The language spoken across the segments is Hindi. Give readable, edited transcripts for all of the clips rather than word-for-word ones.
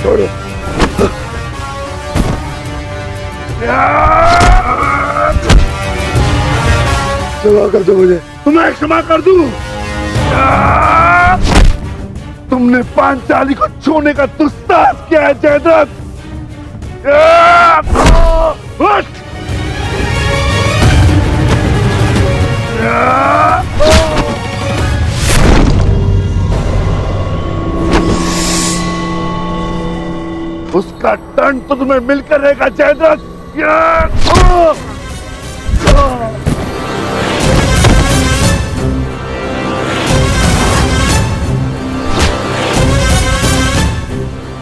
छोड़ो। क्षमा कर दो मुझे, तुम्हें क्षमा कर दूं। तुमने पांचाली को छूने का दुस्साहस किया है जयद्रथ। उसका दंड तो तुम्हें मिलकर रहेगा जयद्रथ।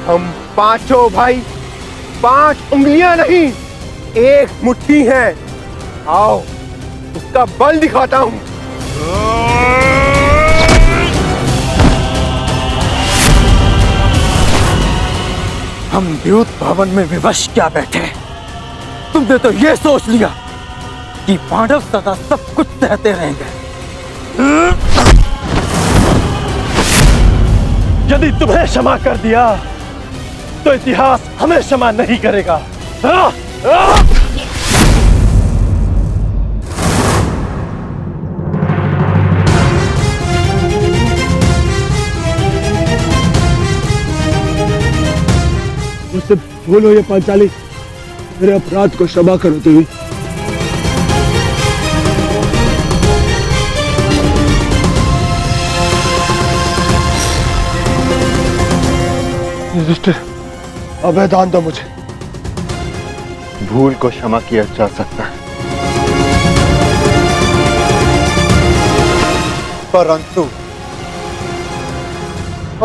हम पांचों भाई 5 उंगलियां नहीं, एक मुट्ठी है। आओ उसका बल दिखाता हूं। हम द्यूत भवन में विवश क्या बैठे, तुमने तो ये सोच लिया कि पांडव सदा सब कुछ सहते रहेंगे। यदि तुम्हें क्षमा कर दिया तो इतिहास हमें क्षमा नहीं करेगा। मुझसे भूलो ये पांचाली, मेरे अपराध को क्षमा करो देवी। युधिष्ठिर, अभय दान दो मुझे। भूल को क्षमा किया जा सकता है, परंतु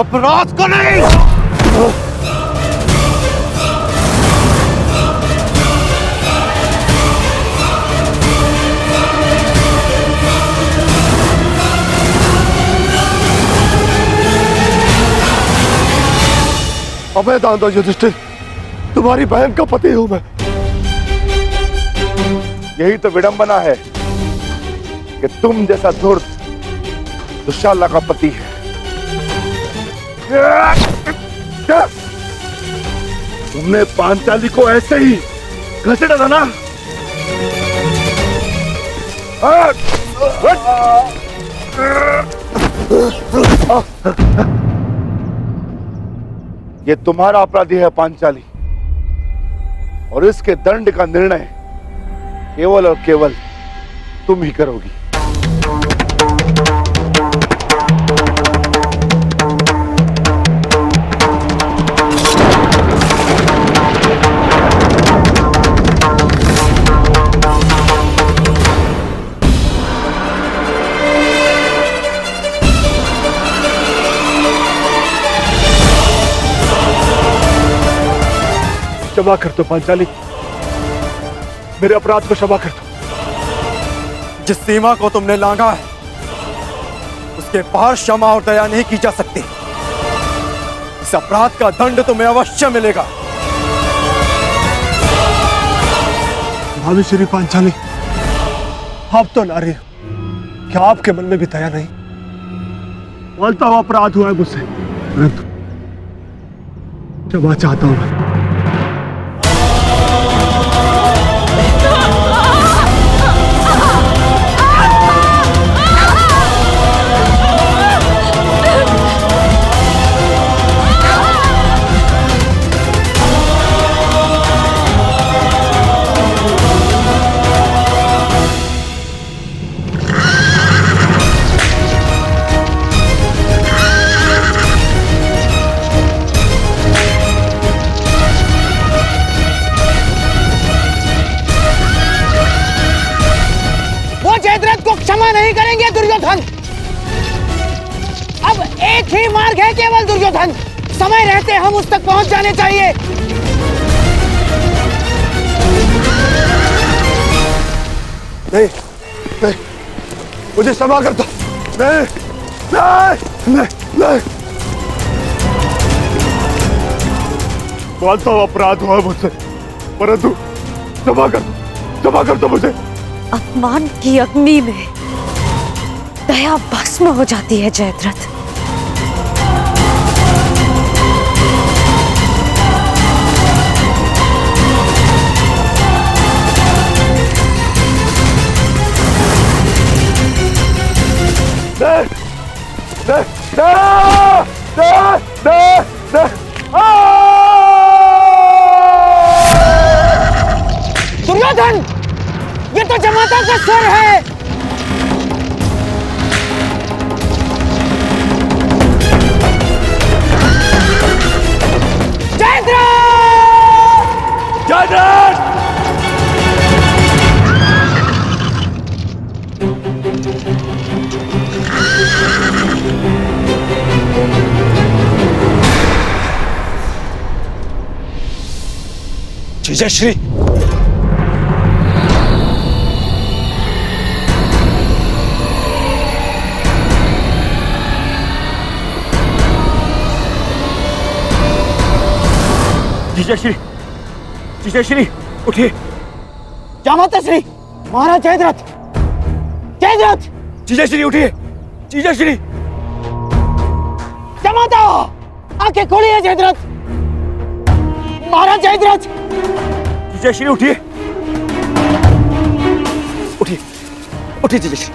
अपराध को नहीं। अभय दान दो युधिष्ठिर, तुम्हारी बहन का पति हूं मैं। यही तो विडंबना है कि तुम जैसा धूर्त दुशाला का पति है। तुमने पांचाली को ऐसे ही घसीटा था ना। ये तुम्हारा अपराधी है पांचाली, और इसके दंड का निर्णय केवल और केवल तुम ही करोगी। क्षमा कर दो पांचाली, मेरे अपराध को क्षमा कर दो। जिस सीमा को तुमने लांघा है उसके पार क्षमा और दया नहीं की जा सकती। इस अपराध का दंड तुम्हें अवश्य मिलेगा। भाभी श्री पांचाली, आप तो नारी हो, क्या आपके मन में भी दया नहीं? बोलता हुआ अपराध हुआ है मुझसे, परंतु क्षमा चाहता हूं मैं। क्षमा नहीं करेंगे दुर्योधन। अब एक ही मार्ग है केवल दुर्योधन, समय रहते हम उस तक पहुंच जाने चाहिए। नहीं नहीं, मुझे क्षमा कर दो। नहीं नहीं नहीं नहीं, बोलता हूं अपराध हुआ मुझसे, परंतु क्षमा कर दो मुझे। अपमान की अग्नि में दया भस्म हो जाती है जयद्रथ। दुर्योधन, ये तो जमाता का स्वर है। जीजाश्री, जीजाश्री, जीजाश्री उठिए। जामाता श्री, महाराज जयद्रथ, जयद्रथ। जीजाश्री उठिए, जीजाश्री। जामाता, आंखें खोलिए जयद्रथ, महाराज जयद्रथ। जीजाश्री उठिए, उठिए, उठिए जीजाश्री।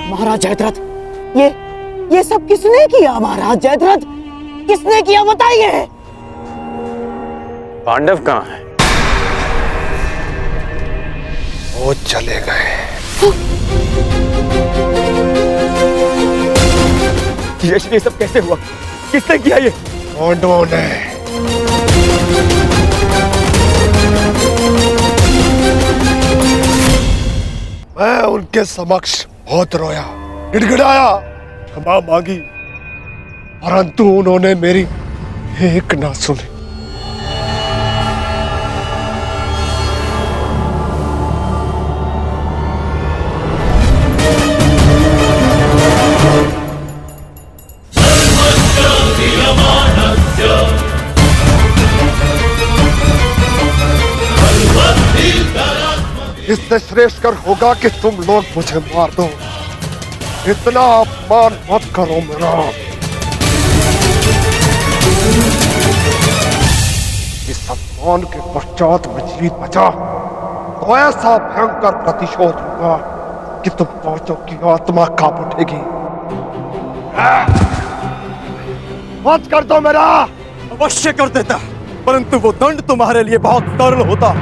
महाराज जयद्रथ, ये सब किसने किया? महाराज जयद्रथ, किसने किया बताइए। पांडव कहाँ है? वो चले गए। जीजाश्री, ये सब कैसे हुआ? किसने किया ये? पांडवों ने। मैं उनके समक्ष बहुत रोया, गिड़गिड़ाया, क्षमा मांगी, परंतु उन्होंने मेरी एक ना सुनी। इससे श्रेष्ठकर होगा कि तुम लोग मुझे मार दो। इतना अपमान मत करो मेरा। इस अपमान के पश्चात मैं जीत बचा तो ऐसा भयंकर प्रतिशोध होगा कि तुम पांचों की आत्मा कांप उठेगी। मत कर दो मेरा। अवश्य कर देता, परंतु वो दंड तुम्हारे लिए बहुत सरल होता।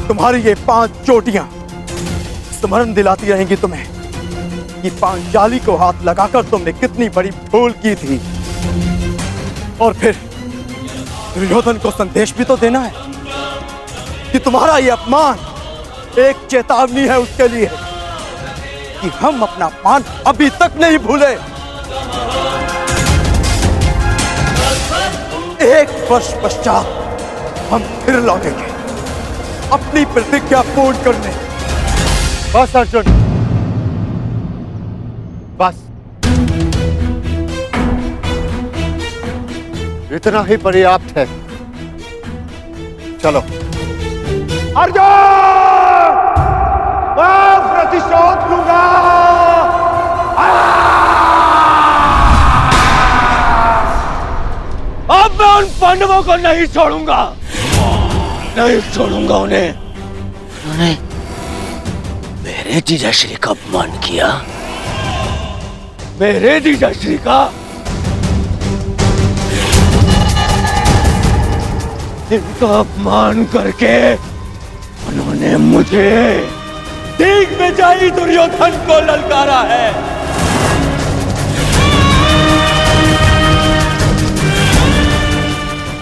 तुम्हारी ये 5 चोटियां स्मरण दिलाती रहेंगी तुम्हें कि पांचाली को हाथ लगाकर तुमने कितनी बड़ी भूल की थी। और फिर दुर्योधन को संदेश भी तो देना है कि तुम्हारा ये अपमान एक चेतावनी है उसके लिए कि हम अपना अपमान अभी तक नहीं भूले। 1 वर्ष पश्चात हम फिर लौटेंगे अपनी प्रतिज्ञा पूर्ण करने। बस अर्जुन, बस इतना ही पर्याप्त है। चलो। अर्जुन, मैं प्रतिशोध लूंगा। अब मैं उन पांडवों को नहीं छोड़ूंगा, नहीं छोड़ूंगा उन्हें। उन्होंने मेरे जीजाश्री का अपमान किया। मेरे जीजाश्री का? इनका अपमान करके उन्होंने मुझे ठीक बेचारी दुर्योधन को ललकारा है।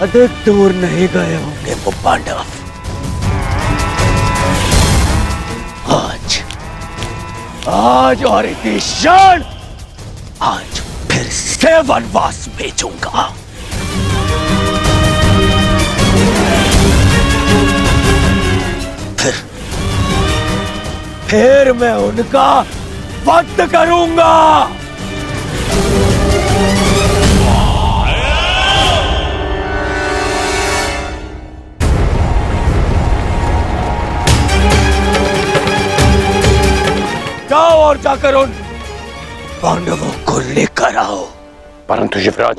अधिक दूर नहीं गए होंगे वो पांडव। आज और इसी क्षण आज फिर से वनवास भेजूंगा। फिर मैं उनका वध करूंगा। जाओ और जाकर उन पांडवों को लेकर आओ। परंतु युवराज,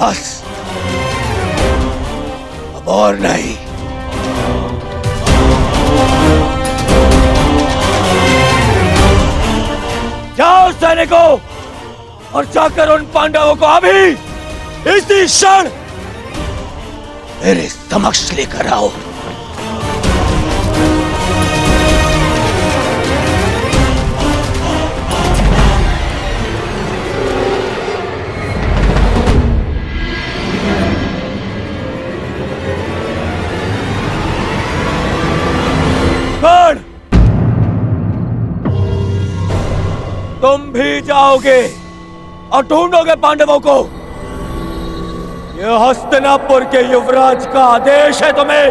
बस अब और नहीं। जाओ सैनिकों और जाकर उन पांडवों को अभी इसी क्षण मेरे समक्ष लेकर आओ। कौन? तुम भी जाओगे और ढूंढोगे पांडवों को। यह हस्तिनापुर के युवराज का आदेश है तुम्हें।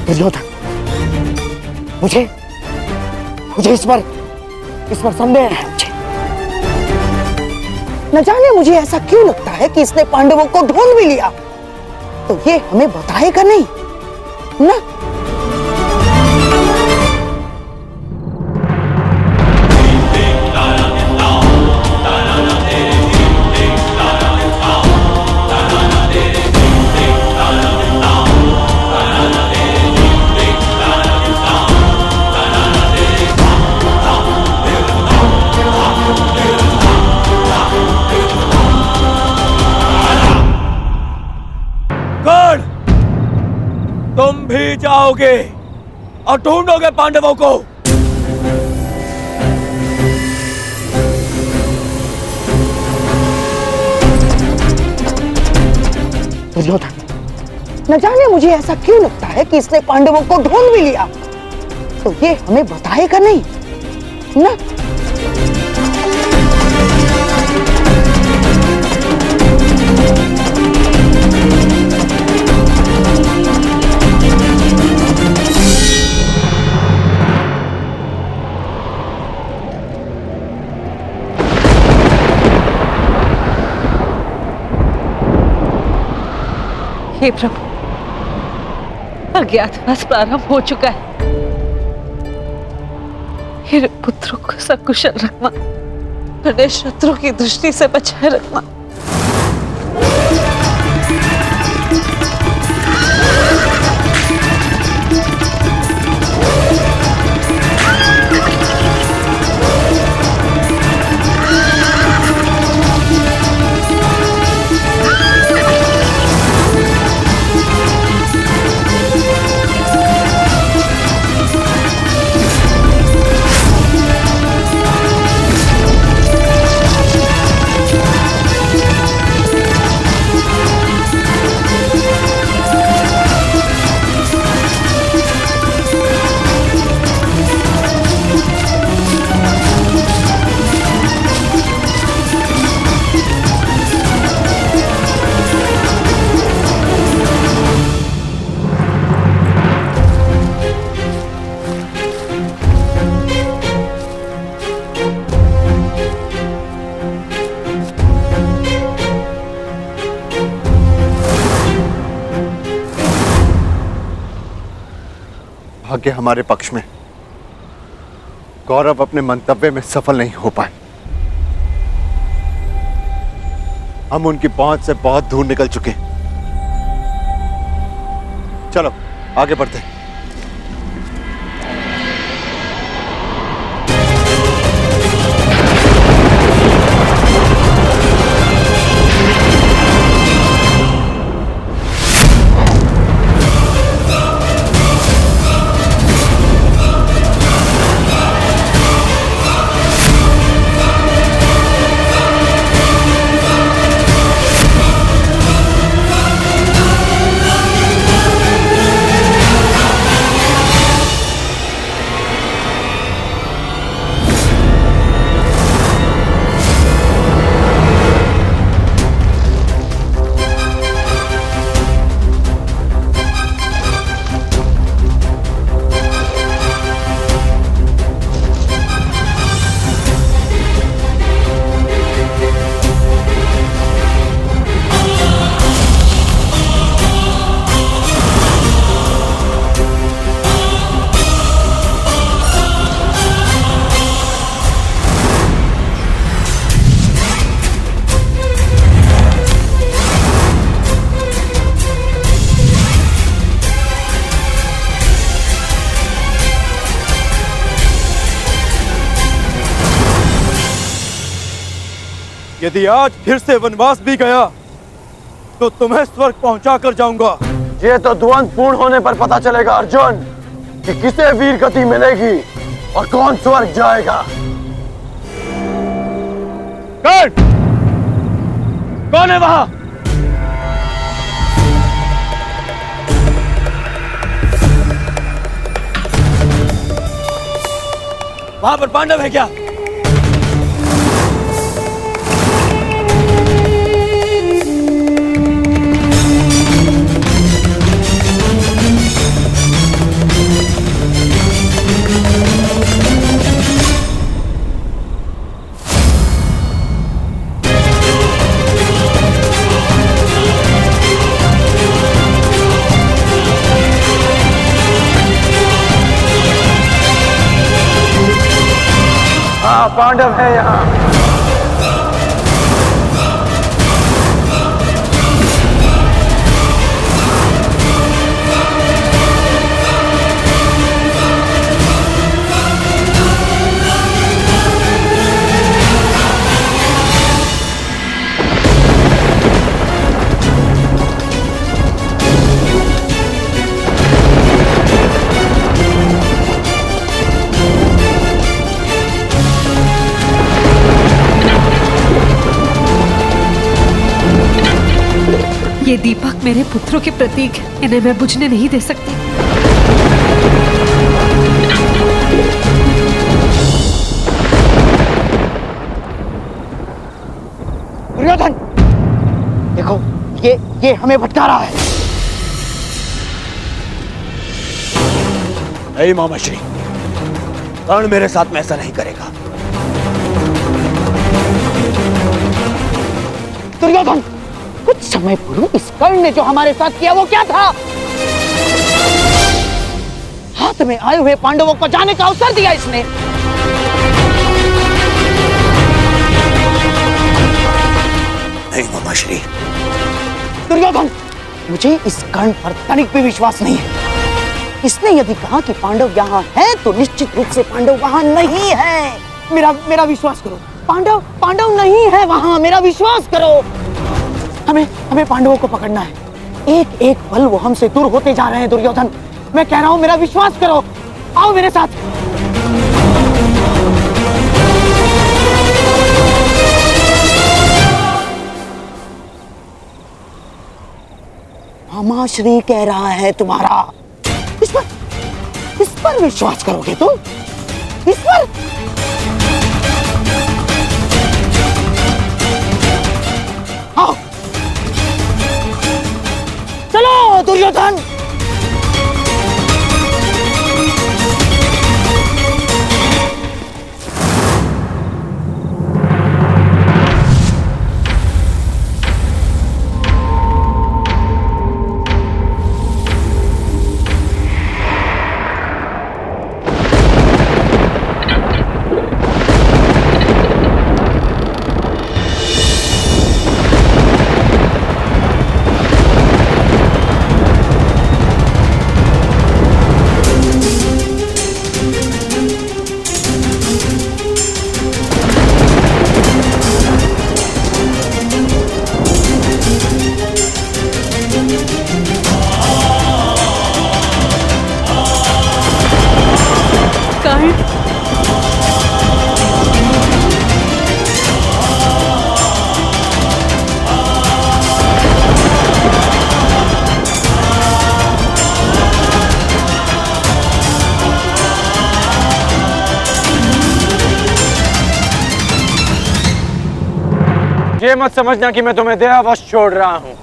दुर्योधन, मुझे इस पर संदेह है। न जाने मुझे ऐसा क्यों लगता है कि इसने पांडवों को ढूंढ भी लिया, तो ये हमें बताएगा नहीं ना। तुम भी जाओगे और ढूंढोगे पांडवों को। दुर्योधन, न जाने मुझे ऐसा क्यों लगता है कि इसने पांडवों को ढूंढ भी लिया, तो ये हमें बताएगा नहीं ना। हे प्रभु, अज्ञातवास प्रारंभ हो चुका है। मेरे पुत्रों को सकुशल रखना, अपने शत्रु की दृष्टि से बचाए रखना। भाग्य हमारे पक्ष में। गौरव अपने मंतव्य में सफल नहीं हो पाए। हम उनकी पहुंच से बहुत दूर निकल चुके। चलो आगे बढ़ते हैं। यदि आज फिर से वनवास भी गया तो तुम्हें स्वर्ग पहुंचा कर जाऊंगा। ये तो द्वंद पूर्ण होने पर पता चलेगा अर्जुन कि किसे वीर गति मिलेगी और कौन स्वर्ग जाएगा। कौन है वहां? वहां पर पांडव है क्या? हाँ, पांडव है यहाँ। ये दीपक मेरे पुत्रों के प्रतीक है, इन्हें मैं बुझने नहीं दे सकती। दुर्योधन, देखो ये हमें भटका रहा है। नहीं मामाश्री, कर्ण मेरे साथ में ऐसा नहीं करेगा। दुर्योधन, कुछ समय पूर्व इस कर्ण ने जो हमारे साथ किया वो क्या था? हाथ में आए हुए पांडवों को जाने का अवसर दिया इसने। नहीं मामाश्री। दुर्योधन, मुझे इस कर्ण पर तनिक भी विश्वास नहीं है। इसने यदि कहा कि पांडव यहाँ हैं, तो निश्चित रूप से पांडव वहां नहीं है। मेरा विश्वास करो, पांडव नहीं है वहां, मेरा विश्वास करो। हमें पांडवों को पकड़ना है। एक एक पल वो हमसे दूर होते जा रहे हैं दुर्योधन। मैं कह रहा हूं, मेरा विश्वास करो, आओ मेरे साथ। मामाश्री कह रहा है तुम्हारा, इस पर विश्वास करोगे तुम? इस पर? आओ चलो दुर्योधन। ये मत समझना कि मैं तुम्हें दयावश छोड़ रहा हूं,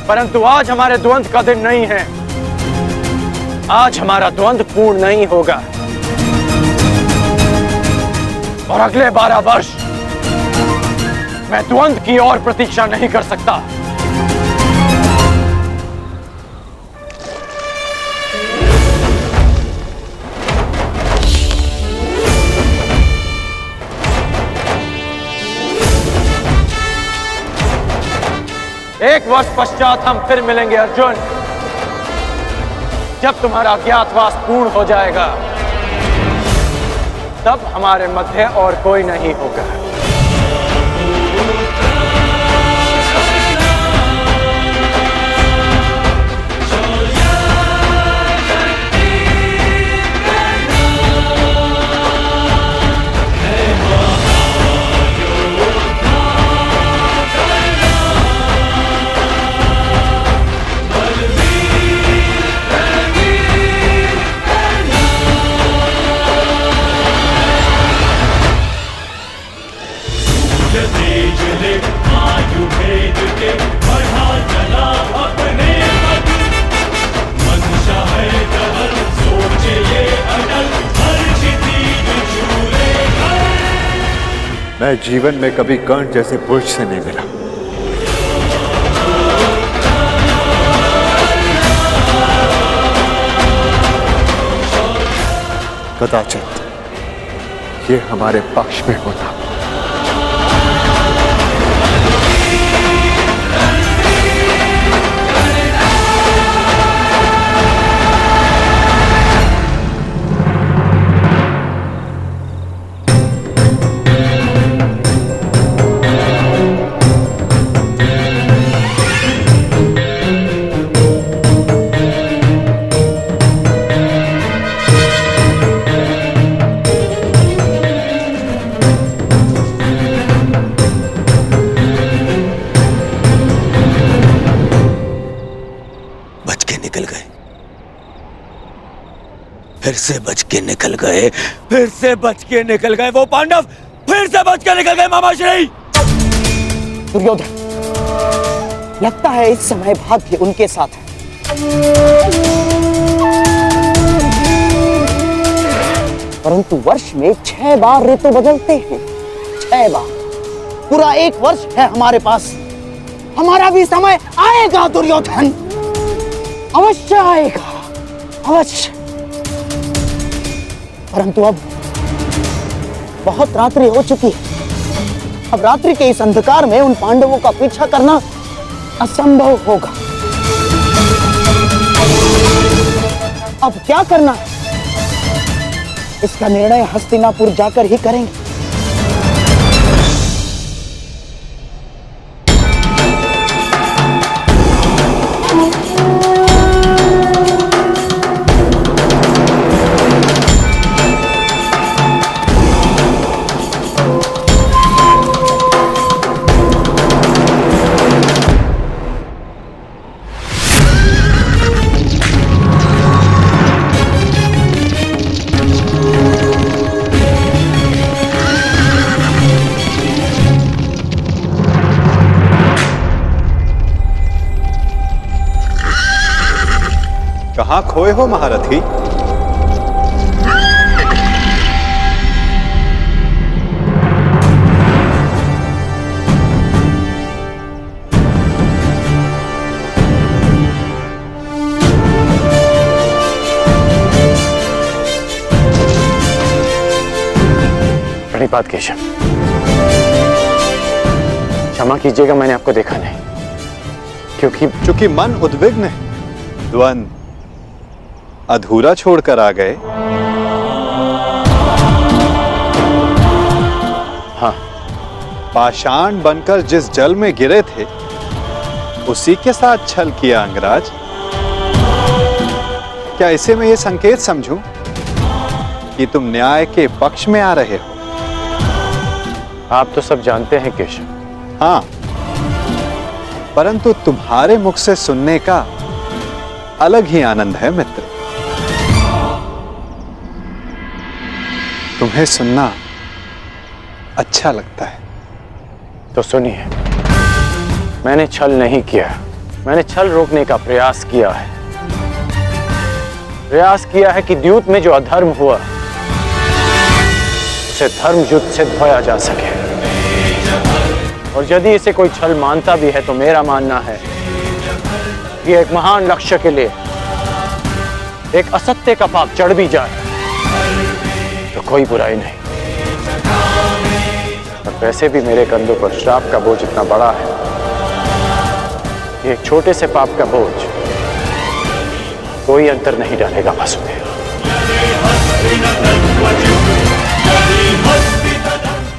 परंतु आज हमारे द्वंद का दिन नहीं है। आज हमारा द्वंद पूर्ण नहीं होगा और अगले 12 वर्ष मैं द्वंद की और प्रतीक्षा नहीं कर सकता। एक वर्ष पश्चात हम फिर मिलेंगे अर्जुन, जब तुम्हारा अज्ञातवास पूर्ण हो जाएगा। तब हमारे मध्य और कोई नहीं होगा। मैं जीवन में कभी कर्ण जैसे पुरुष से नहीं मिला। कदाचित ये हमारे पक्ष में होता। फिर से बच के निकल गए, फिर से बच के निकल गए वो पांडव, फिर से बच के निकल गए मामाश्री। दुर्योधन, लगता है इस समय भाग्य उनके साथ है। परंतु वर्ष में 6 बार ऋतु बदलते हैं, 6 बार। पूरा 1 वर्ष है हमारे पास। हमारा भी समय आएगा दुर्योधन, अवश्य आएगा, अवश्य। परंतु अब बहुत रात्रि हो चुकी है। अब रात्रि के इस अंधकार में उन पांडवों का पीछा करना असंभव होगा। अब क्या करना है, इसका निर्णय हस्तिनापुर जाकर ही करेंगे। कहां खोए हो महारथी? प्रणिपात केशव, क्षमा कीजिएगा, मैंने आपको देखा नहीं। क्योंकि मन उद्विग्न है, द्वंद अधूरा छोड़कर आ गए। हाँ, पाषाण बनकर जिस जल में गिरे थे उसी के साथ छल किया अंगराज। क्या इसे मैं ये संकेत समझूं कि तुम न्याय के पक्ष में आ रहे हो? आप तो सब जानते हैं केशव। हाँ, परंतु तुम्हारे मुख से सुनने का अलग ही आनंद है मित्र। तुम्हें सुनना अच्छा लगता है तो सुनिए। मैंने छल नहीं किया, मैंने छल रोकने का प्रयास किया है। प्रयास किया है कि द्यूत में जो अधर्म हुआ उसे धर्म युद्ध से धोया जा सके। और यदि इसे कोई छल मानता भी है तो मेरा मानना है कि एक महान लक्ष्य के लिए एक असत्य का पाप चढ़ भी जाए तो कोई बुराई नहीं। और वैसे भी मेरे कंधों पर श्राप का बोझ इतना बड़ा है कि एक छोटे से पाप का बोझ कोई अंतर नहीं डालेगा वासुदेव।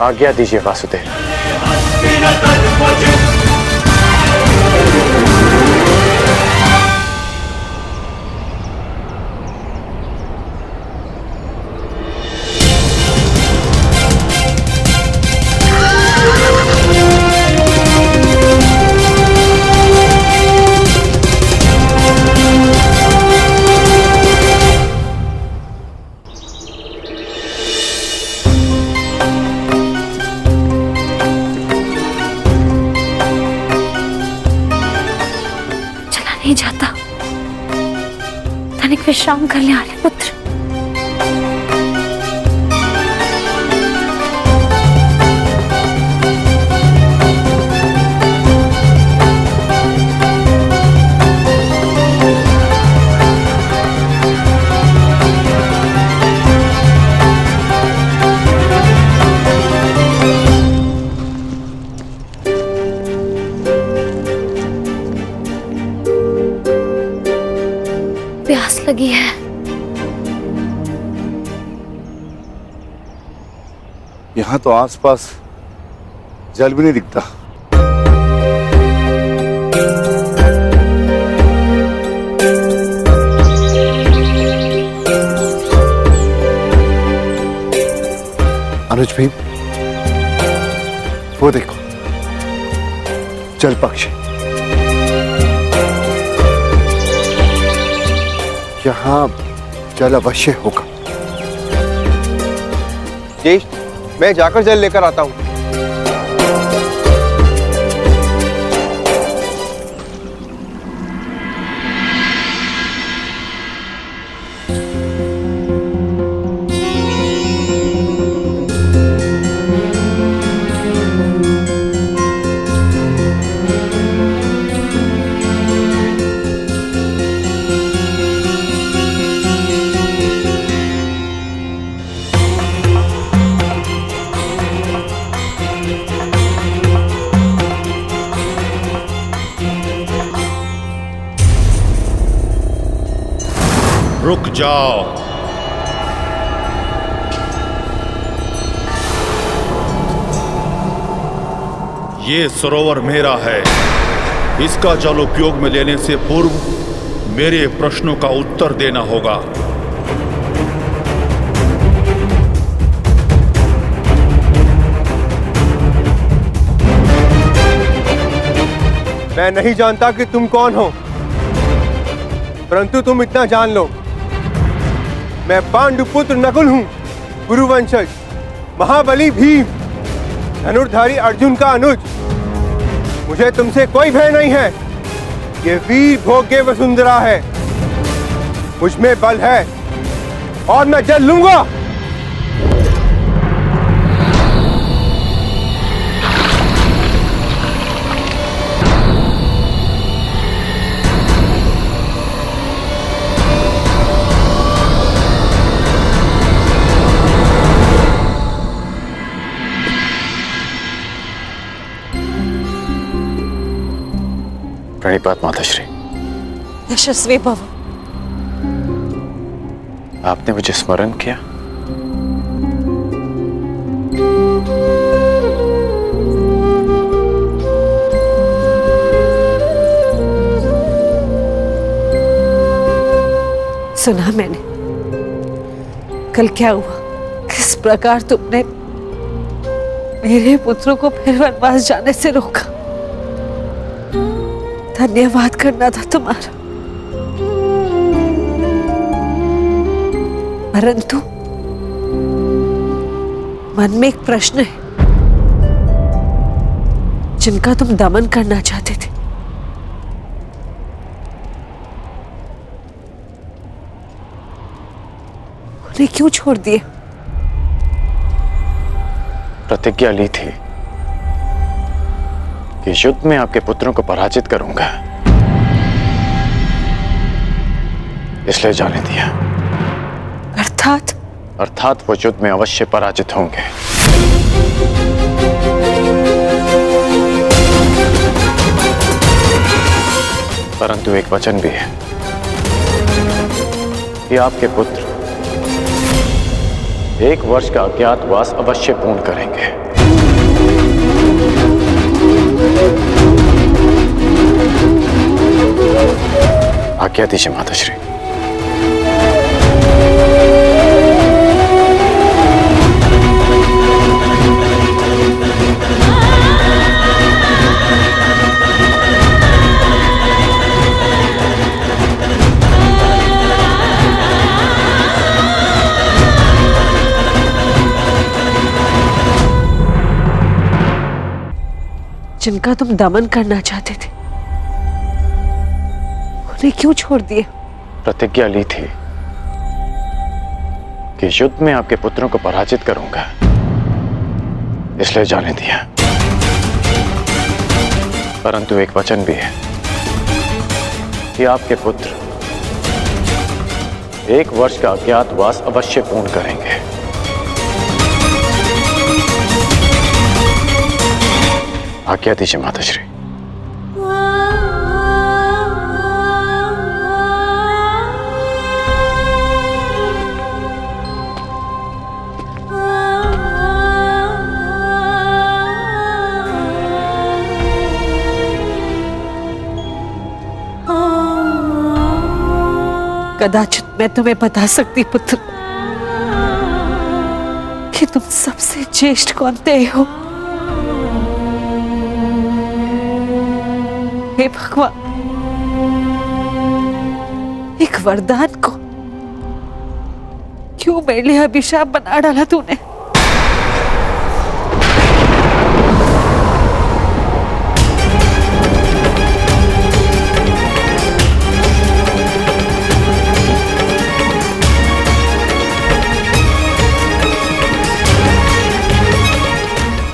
आज्ञा दीजिए वासुदेव। नहीं जाता। तनिक विश्राम कर ले आर्य पुत्र। प्यास लगी है। यहां तो आसपास जल भी नहीं दिखता। अनुज भाई, वो देखो, जल पक्षी। यहाँ जल अवश्य होगा। ज्येष्ठ, मैं जाकर जल लेकर आता हूँ। रुक जाओ। ये सरोवर मेरा है। इसका जल उपयोग में लेने से पूर्व मेरे प्रश्नों का उत्तर देना होगा। मैं नहीं जानता कि तुम कौन हो, परंतु तुम इतना जान लो, मैं पांडुपुत्र नकुल हूं, गुरुवंशज, महाबली भीम, धनुर्धारी अर्जुन का अनुज। मुझे तुमसे कोई भय नहीं है। ये वीर भोग्य वसुंधरा है। मुझ में बल है और मैं जल लूंगा। प्रणिपात माताश्री। यशस्वी भव। आपने मुझे स्मरण किया। सुना मैंने। कल क्या हुआ, किस प्रकार तुमने मेरे पुत्रों को फिर वनवास जाने से रोका। धन्यवाद करना था तुम्हारा, परंतु मन में एक प्रश्न है जिनका तुम दमन करना चाहते थे। उन्हें क्यों छोड़ दिए? प्रतिज्ञा ली थी कि युद्ध में आपके पुत्रों को पराजित करूंगा, इसलिए जाने दिया। अर्थात वो युद्ध में अवश्य पराजित होंगे। परंतु एक वचन भी है कि आपके पुत्र 1 वर्ष का अज्ञातवास अवश्य पूर्ण करेंगे। आज्ञा दीजिए माताश्री। जिनका तुम दमन करना चाहते थे उन्हें क्यों छोड़ दिए? प्रतिज्ञा ली थी कि युद्ध में आपके पुत्रों को पराजित करूंगा, इसलिए जाने दिया। परंतु एक वचन भी है कि आपके पुत्र 1 वर्ष का अज्ञातवास अवश्य पूर्ण करेंगे। आज्ञा दीजिए माताश्री। कदाचित मैं तुम्हें बता सकती पुत्र कि तुम सबसे ज्येष्ठ कौनते हो। हे भगवान, एक वरदान को क्यों मेरे लिए अभिशाप बना डाला तूने?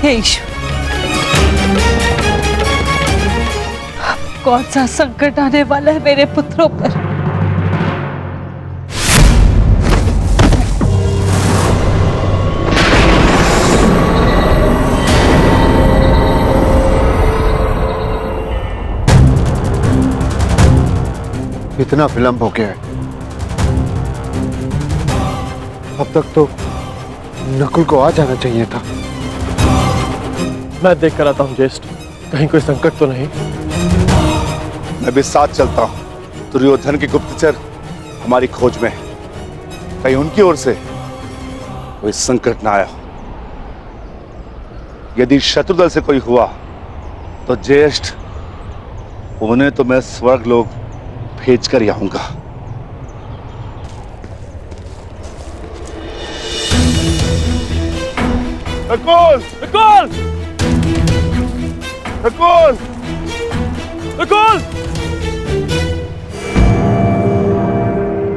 हे ईश्वर, कौन सा संकट आने वाला है मेरे पुत्रों पर? इतना विलंब हो गया है। अब तक तो नकुल को आ जाना चाहिए था। मैं देख कर आता हूँ ज्येष्ठ, कहीं कोई संकट तो नहीं। मैं भी साथ चलता हूँ। दुर्योधन के गुप्तचर हमारी खोज में है, कहीं उनकी ओर से कोई संकट ना आया। यदि शत्रुदल से कोई हुआ तो ज्येष्ठ उन्हें तो मैं स्वर्ग लोक भेज कर ही आऊंगा। नकुल! नकुल! नकुल! नकुल!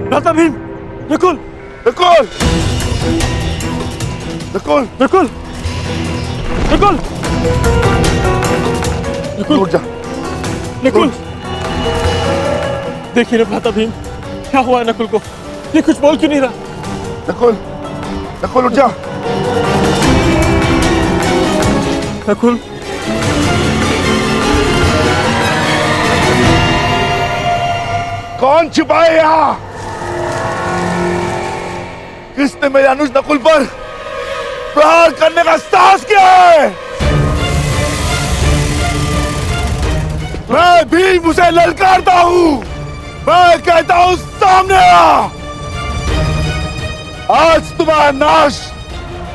भ्राता भीम! नकुल! नकुल! नकुल! नकुल! नकुल! नकुल! उठ जा। नकुल! देखिए ना भ्राता भीम, क्या हुआ है नकुल को? ये कुछ बोल क्यों नहीं रहा? नकुल! नकुल उठ जा। नकुल! कौन छिपाए यहां? किसने मेरे अनुज नकुल पर प्रहार करने का साहस किया है? मैं भीम उसे ललकारता हूं। मैं कहता हूं सामने आ। आज तुम्हारा नाश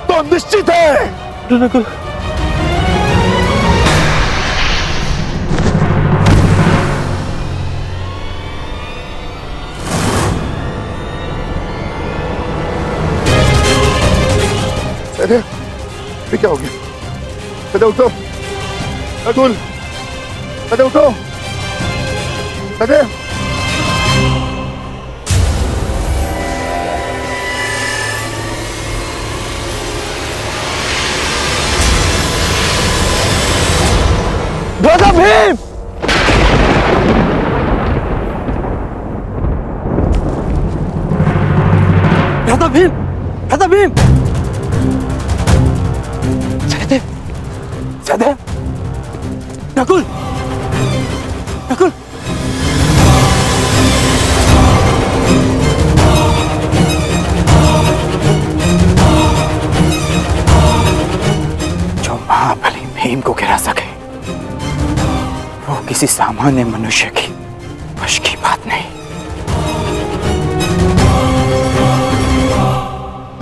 तो निश्चित है। नकुल! अरे ये क्या हो गया? अरे उठो नकुल! अरे उठो! अरे भ्राता भीम! भ्राता भीम! भ्राता भीम! सहदेव! सहदेव! नकुल! नकुल! जो महाबली भीम को गिरा सके वो किसी सामान्य मनुष्य की वश की बात नहीं।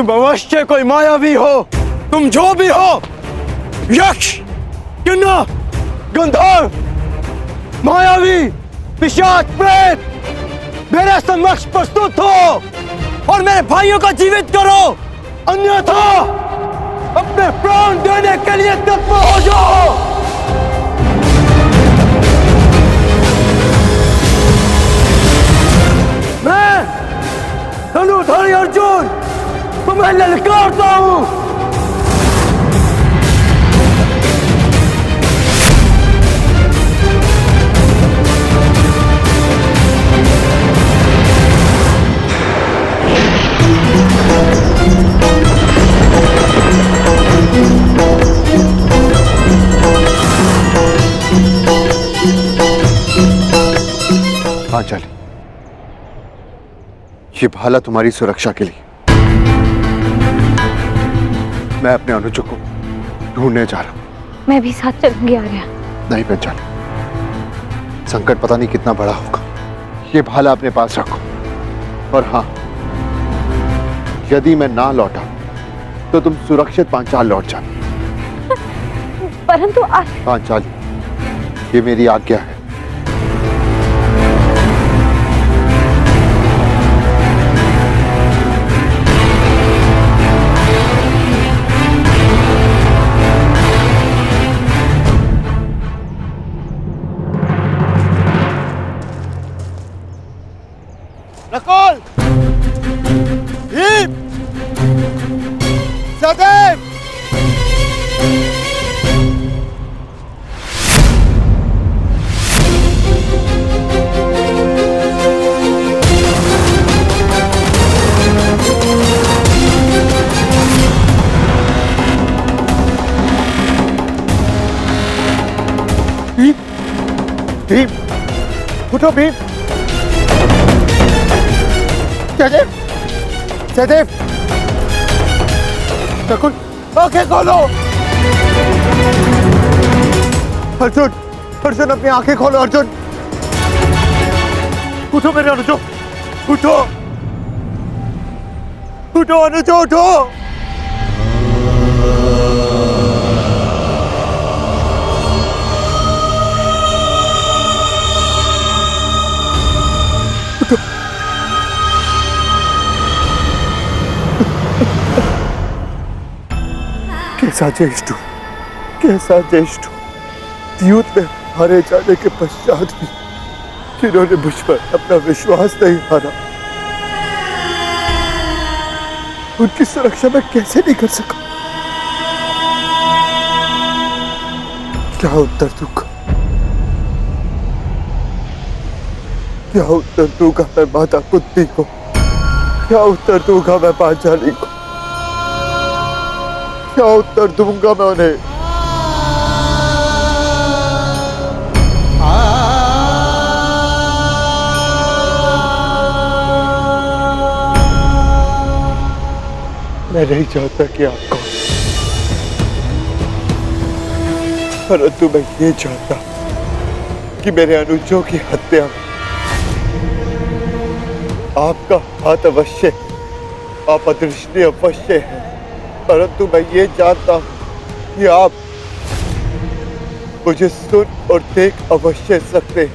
तुम अवश्य कोई मायावी हो। तुम जो भी हो, यक्ष, किन्नर, गंधर्व, मायावी, पिशाच, प्रेत, मेरे समक्ष प्रस्तुत हो और मेरे भाइयों को जीवित करो, अन्यथा अपने प्राण देने के लिए तत्पर हो जाओ। मैं धनुर्धारी अर्जुन तुम्हें ललकारता हूं। पांचाली, ये भाला तुम्हारी सुरक्षा के लिए। मैं अपने अनुजों को ढूंढने जा रहा हूं। मैं भी साथ चलूंगी आर्या। नहीं पांचाली, संकट पता नहीं कितना बड़ा होगा। ये भाला अपने पास रखो। और हाँ, यदि मैं ना लौटा तो तुम सुरक्षित पांचाल लौट जाना। परंतु पांचाली, ये मेरी आज्ञा है। नकुल, भीम, सहदेव, भीम, उठो भीम। सहदेव, सहदेव, नकुल, आंखें खोलो। अर्जुन, अर्जुन अपनी आंखें खोलो। अर्जुन, उठो मेरे अनुजो, उठो, उठो अनुजो, उठो। कैसा ज्येष्ठ, कैसा ज्येष्ठ। युद्ध में हारे जाने के पश्चात भी जिन्होंने मुझ पर अपना विश्वास नहीं हारा, उनकी सुरक्षा मैं कैसे नहीं कर सका। क्या उत्तर दूंगा, क्या उत्तर दूंगा मैं माता कुंती को, क्या उत्तर दूंगा मैं पांचाली को, क्या उत्तर दूंगा मैं उन्हें। मैं नहीं चाहता कि आप कहो, परंतु मैं ये चाहता कि मेरे अनुजों की हत्या आपका हाथ अवश्य, आप अदृश्य अवश्य है, परंतु मैं ये जानता हूं कि आप मुझे सुन और देख अवश्य सकते हैं।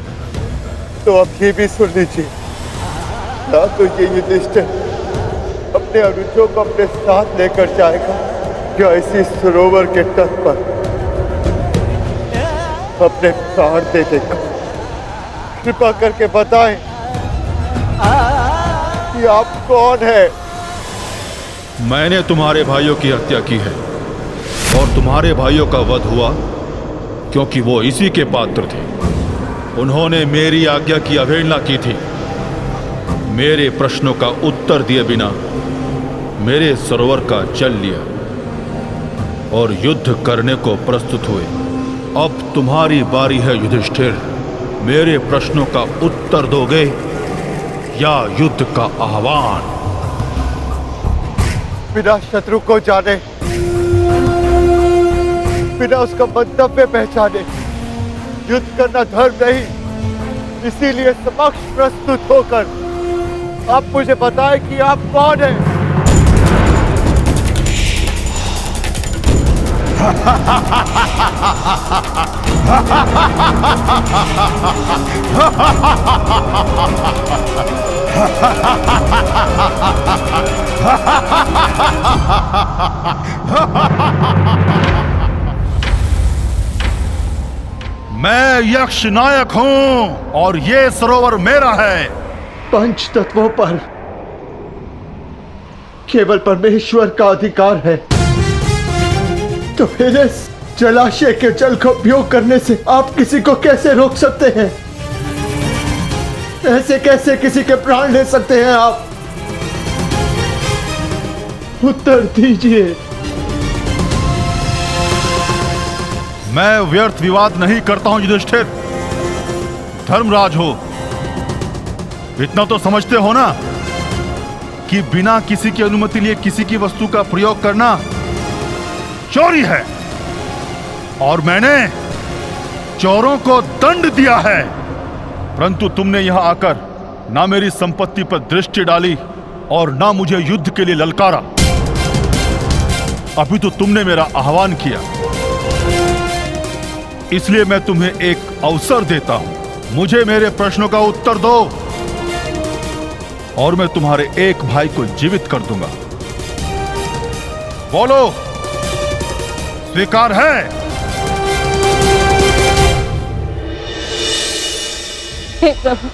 तो आप ये भी सुन लीजिए, ना तो ये युधिष्ठिर अपने अनुजों को अपने साथ लेकर जाएगा या इसी सरोवर के तट पर अपने प्राण दे देगा। कृपा करके बताएं कि आप कौन है। मैंने तुम्हारे भाइयों की हत्या की है और तुम्हारे भाइयों का वध हुआ क्योंकि वो इसी के पात्र थे। उन्होंने मेरी आज्ञा की अवहेलना की थी, मेरे प्रश्नों का उत्तर दिए बिना मेरे सरोवर का जल लिया और युद्ध करने को प्रस्तुत हुए। अब तुम्हारी बारी है युधिष्ठिर, मेरे प्रश्नों का उत्तर दोगे या युद्ध का आह्वान? बिना शत्रु को जाने, बिना उसका मंतव्य पहचाने युद्ध करना धर्म नहीं। इसीलिए समक्ष प्रस्तुत होकर आप मुझे बताएं कि आप कौन हैं। मैं यक्ष नायक हूं और ये सरोवर मेरा है। पंच तत्वों पर केवल परमेश्वर का अधिकार है, तो फिर इस जलाशय के जल का उपयोग करने से आप किसी को कैसे रोक सकते हैं? ऐसे कैसे किसी के प्राण ले सकते हैं आप? उत्तर दीजिए। मैं व्यर्थ विवाद नहीं करता हूं युधिष्ठिर। धर्मराज हो, इतना तो समझते हो ना कि बिना किसी की अनुमति लिए किसी की वस्तु का प्रयोग करना चोरी है, और मैंने चोरों को दंड दिया है। परंतु तुमने यहां आकर ना मेरी संपत्ति पर दृष्टि डाली और ना मुझे युद्ध के लिए ललकारा। अभी तो तुमने मेरा आह्वान किया, इसलिए मैं तुम्हें एक अवसर देता हूं। मुझे मेरे प्रश्नों का उत्तर दो और मैं तुम्हारे एक भाई को जीवित कर दूंगा। बोलो, स्वीकार है? हे प्रभु,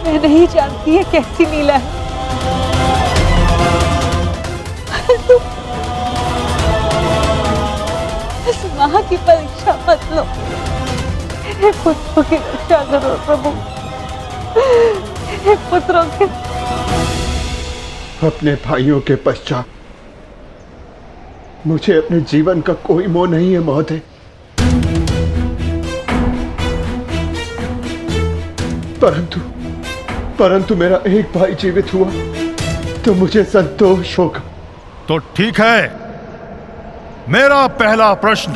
मैं नहीं जानती है कैसी लीला है, परंतु इस मां की परीक्षा मत लो। मेरे पुत्रों की रक्षा करो प्रभु, मेरे पुत्रों के। अपने भाइयों के पश्चात मुझे अपने जीवन का कोई मोह नहीं है महोदय। परंतु मेरा एक भाई जीवित हुआ तो मुझे संतोष होगा। तो ठीक है, मेरा पहला प्रश्न,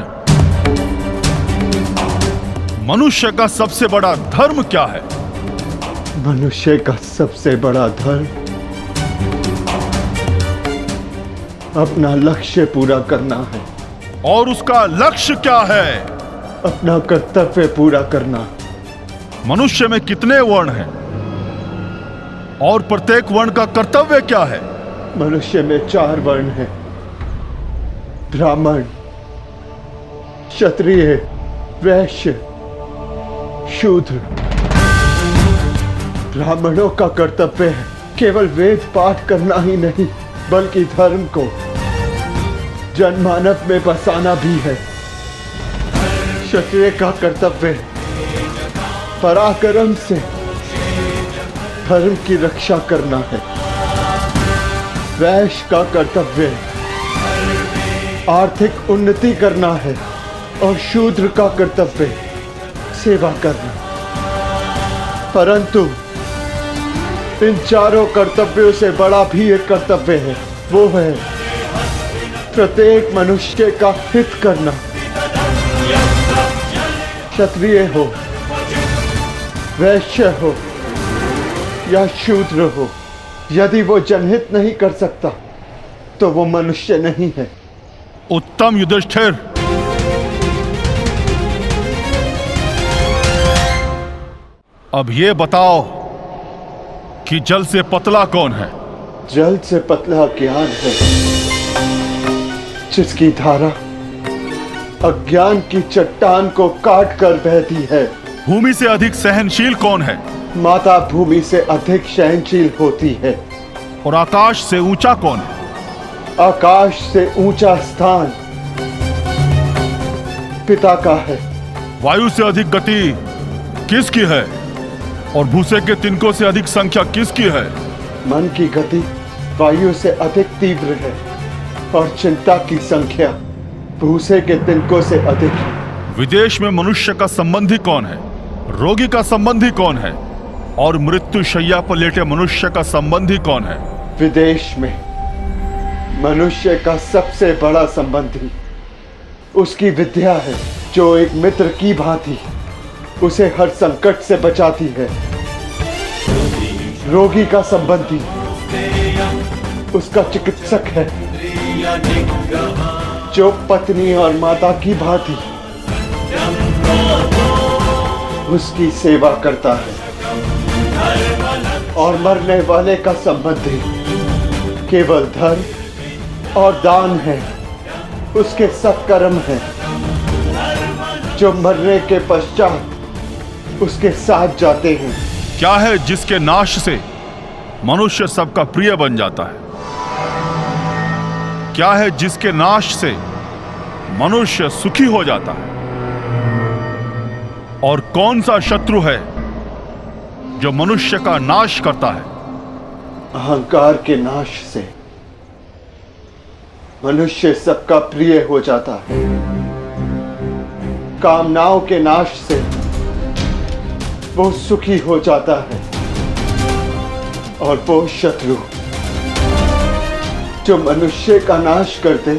मनुष्य का सबसे बड़ा धर्म क्या है? मनुष्य का सबसे बड़ा धर्म अपना लक्ष्य पूरा करना है। और उसका लक्ष्य क्या है? अपना कर्तव्य पूरा करना। मनुष्य में कितने वर्ण हैं और प्रत्येक वर्ण का कर्तव्य क्या है? मनुष्य में 4 वर्ण हैं, ब्राह्मण, क्षत्रिय, वैश्य, शूद्र। ब्राह्मणों का कर्तव्य है केवल वेद पाठ करना ही नहीं, बल्कि धर्म को जनमानव में बसाना भी है। क्षत्रिय का कर्तव्य पराक्रम से धर्म की रक्षा करना है। वैश्य का कर्तव्य आर्थिक उन्नति करना है और शूद्र का कर्तव्य सेवा करना। परंतु इन चारों कर्तव्यों से बड़ा भी एक कर्तव्य है, वो है प्रत्येक मनुष्य का हित करना। क्षत्रिय हो, वैश्य हो या शूद्र हो, यदि वो जनहित नहीं कर सकता तो वो मनुष्य नहीं है। उत्तम युधिष्ठिर, अब ये बताओ कि जल से पतला कौन है? जल से पतला ज्ञान है, जिसकी धारा अज्ञान की चट्टान को काट कर बहती है। भूमि से अधिक सहनशील कौन है? माता भूमि से अधिक सहनशील होती है। और आकाश से ऊंचा कौन है? आकाश से ऊंचा स्थान पिता का है। वायु से अधिक गति किसकी है? और भूसे के तिनकों से अधिक संख्या किसकी है? मन की गति वायु से अधिक तीव्र है और चिंता की संख्या भूसे के तिनकों से अधिक है। विदेश में मनुष्य का संबंधी कौन है? रोगी का संबंधी कौन है? और मृत्यु शैया पर लेटे मनुष्य का संबंधी कौन है? विदेश में मनुष्य का सबसे बड़ा संबंधी उसकी विद्या है, जो एक मित्र की भांति उसे हर संकट से बचाती है। रोगी का संबंधी उसका चिकित्सक है, जो पत्नी और माता की भांति उसकी सेवा करता है, और मरने वाले का संबंधी केवल धर्म और दान है, उसके सत्कर्म है जो मरने के पश्चात उसके साथ जाते हैं। क्या है जिसके नाश से मनुष्य सबका प्रिय बन जाता है? क्या है जिसके नाश से मनुष्य सुखी हो जाता है? और कौन सा शत्रु है जो मनुष्य का नाश करता है? अहंकार के नाश से मनुष्य सबका प्रिय हो जाता है। कामनाओं के नाश से वो सुखी हो जाता है, और वो शत्रु जो मनुष्य का नाश करते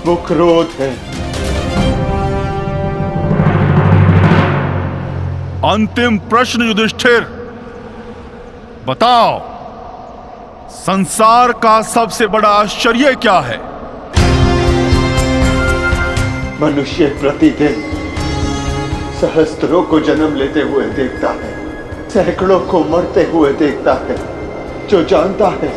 वो क्रोध है। अंतिम प्रश्न युधिष्ठिर, बताओ, संसार का सबसे बड़ा आश्चर्य क्या है? मनुष्य प्रतिदिन सहस्त्रों को जन्म लेते हुए देखता है, सैकड़ों को मरते हुए देखता है, जो जानता है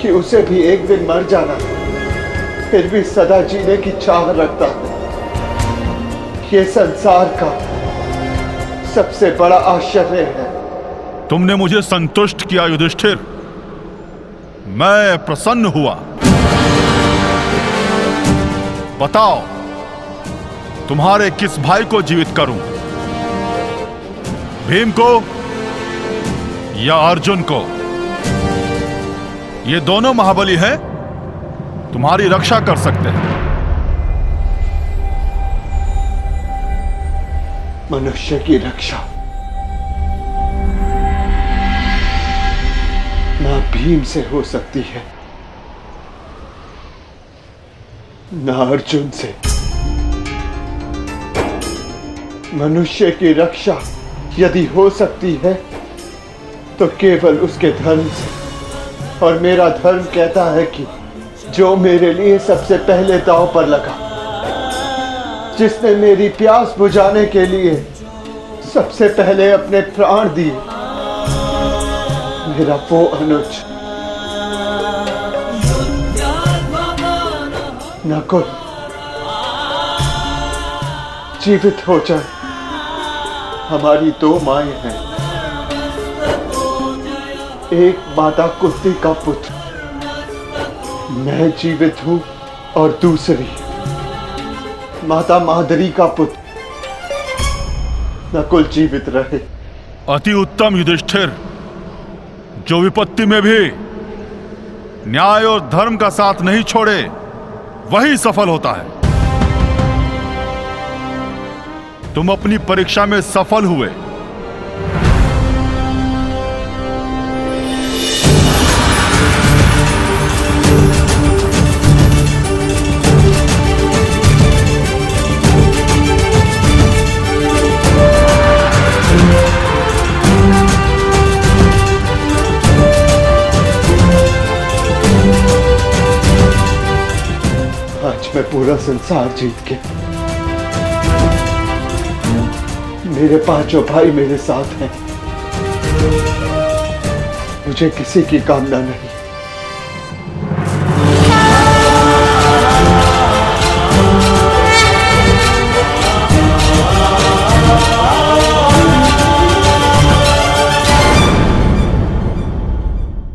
कि उसे भी एक दिन मर जाना है, फिर भी सदा जीने की चाह रखता है। ये संसार का सबसे बड़ा आश्चर्य है। तुमने मुझे संतुष्ट किया युधिष्ठिर, मैं प्रसन्न हुआ। बताओ, तुम्हारे किस भाई को जीवित करूं? भीम को या अर्जुन को? ये दोनों महाबली हैं, तुम्हारी रक्षा कर सकते हैं। मनुष्य की रक्षा ना भीम से हो सकती है, ना अर्जुन से। मनुष्य की रक्षा यदि हो सकती है तो केवल उसके धर्म से, और मेरा धर्म कहता है कि जो मेरे लिए सबसे पहले दांव पर लगा, जिसने मेरी प्यास बुझाने के लिए सबसे पहले अपने प्राण दिए, मेरा वो अनुज नकुल जीवित हो जाए। हमारी दो माएं हैं, एक माता कुंती का पुत्र मैं जीवित हूं, और दूसरी माता मादरी का पुत्र नकुल जीवित रहे। अति उत्तम युधिष्ठिर, जो विपत्ति में भी न्याय और धर्म का साथ नहीं छोड़े वही सफल होता है। तुम अपनी परीक्षा में सफल हुए। आज मैं पूरा संसार जीत के, मेरे पांचों भाई मेरे साथ हैं, मुझे किसी की कामना नहीं।